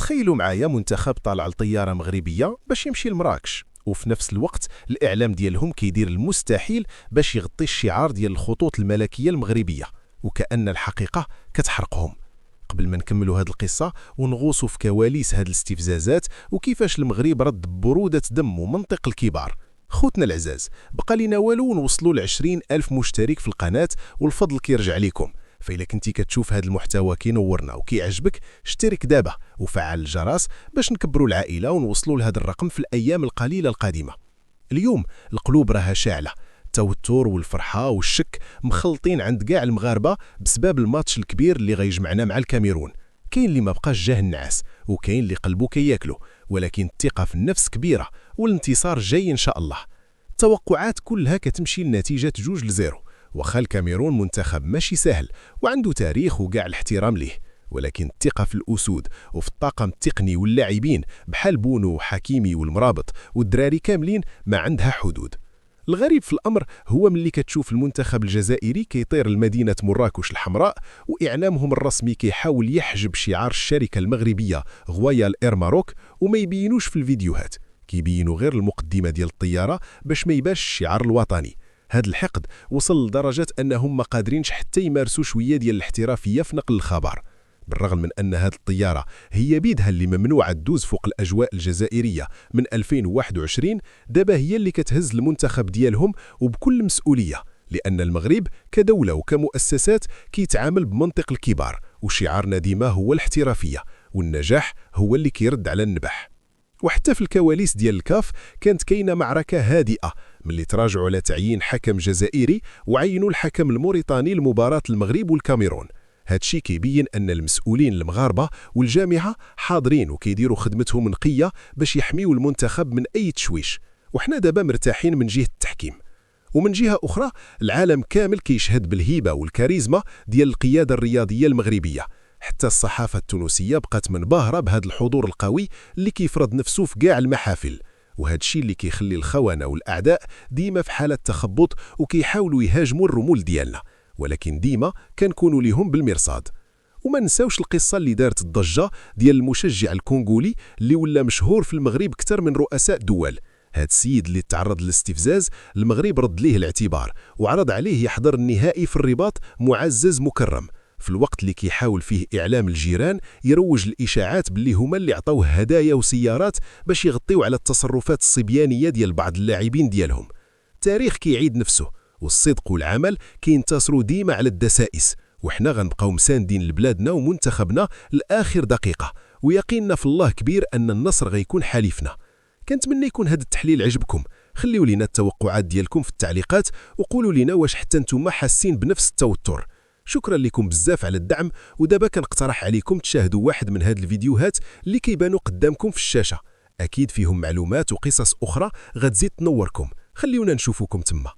تخيلوا معايا منتخب طالع لطيارة مغربية باش يمشي لمراكش، وفي نفس الوقت الإعلام ديالهم كيدير المستحيل باش يغطي الشعار ديال الخطوط الملكية المغربية، وكأن الحقيقة كتحرقهم. قبل ما نكملوا هذه القصة ونغوصوا في كواليس هذه الاستفزازات وكيفاش المغرب رد برودة دم ومنطق الكبار، خوتنا العزاز بقى لينا والو ونوصلوا ل20 ألف مشترك في القناة، والفضل كيرجع لكم. فإلا كنتي كتشوف هذا المحتوى كينورنا وكيعجبك، اشترك دابا وفعل الجرس باش نكبروا العائلة ونوصلوا لهذا الرقم في الأيام القليلة القادمة. اليوم القلوب راها شاعلة، التوتر والفرحة والشك مخلطين عند كاع المغاربة بسبب الماتش الكبير اللي غيجمعنا مع الكاميرون. كاين اللي ما بقاش جاه النعاس، وكاين اللي قلبه كياكله، ولكن الثقة في النفس كبيرة والانتصار جاي إن شاء الله. التوقعات كلها كتمشي لنتيجة 2-0، وخا الكاميرون منتخب ماشي سهل وعنده تاريخ وكاع الاحترام ليه، ولكن الثقة في الأسود وفي الطاقم التقني واللاعبين بحال بونو وحكيمي والمرابط والدراري كاملين ما عندها حدود. الغريب في الأمر هو ملي كتشوف المنتخب الجزائري كيطير لمدينة مراكش الحمراء، وإعلامهم الرسمي كيحاول يحجب شعار الشركة المغربية غويال إير ماروك وما يبينوش في الفيديوهات، كيبينوا غير المقدمة ديال الطيارة باش ما يباش الشعار الوطني. هذا الحقد وصل لدرجة أنهم ما قادرينش حتى يمارسوا شوية ديال الاحترافية في نقل الخبر. بالرغم من أن هذه الطيارة هي بيدها اللي ممنوعة تدوز فوق الأجواء الجزائرية من 2021، دابا هي اللي كتهز المنتخب ديالهم وبكل مسؤولية، لأن المغرب كدولة وكمؤسسات كيتعامل بمنطق الكبار، وشعارنا ديما هو الاحترافية، والنجاح هو اللي كيرد على النبح. وحتى في الكواليس ديال الكاف كانت كاينه معركة هادئة ملي تراجعوا على تعيين حكم جزائري وعينوا الحكم الموريتاني لمباراة المغرب والكاميرون. هادشي كيبين أن المسؤولين المغاربة والجامعة حاضرين وكيديروا خدمتهم نقية باش يحميوا المنتخب من أي تشويش، وحنا دابا مرتاحين من جهة التحكيم. ومن جهة أخرى العالم كامل كيشهد بالهيبة والكاريزما ديال القيادة الرياضية المغربية، حتى الصحافة التونسية بقات منبهرة بهذا الحضور القوي اللي كيفرض نفسه في كاع المحافل. وهذا الشيء اللي كيخلي الخونة والأعداء ديما في حالة تخبط وكيحاولوا يهاجموا الرمول ديالنا، ولكن ديما كنكونوا ليهم بالمرصاد. وما نساوش القصة اللي دارت الضجة ديال المشجع الكونغولي اللي ولا مشهور في المغرب أكثر من رؤساء دول. هاد السيد اللي تعرض للاستفزاز المغرب رد ليه الاعتبار وعرض عليه يحضر النهائي في الرباط معزز مكرم، في الوقت اللي كيحاول فيه إعلام الجيران يروج الإشاعات باللي هما اللي عطوه هدايا وسيارات باش يغطيوا على التصرفات الصبيانية ديال بعض اللاعبين ديالهم. التاريخ كيعيد نفسه، والصدق والعمل كينتصروا ديما على الدسائس، وحنا غنبقاو مساندين لبلادنا ومنتخبنا لآخر دقيقة، ويقيننا في الله كبير أن النصر غيكون حليفنا. كنتمنى يكون هذا التحليل عجبكم. خليوا لنا التوقعات ديالكم في التعليقات وقولوا لنا واش حتى نتوما حاسين بنفس التوتر. شكرا لكم بزاف على الدعم، ودابا كنقترح عليكم تشاهدوا واحد من هاد الفيديوهات اللي كيبانوا قدامكم في الشاشة، أكيد فيهم معلومات وقصص أخرى غتزيد تنوركم. خليونا نشوفوكم تما.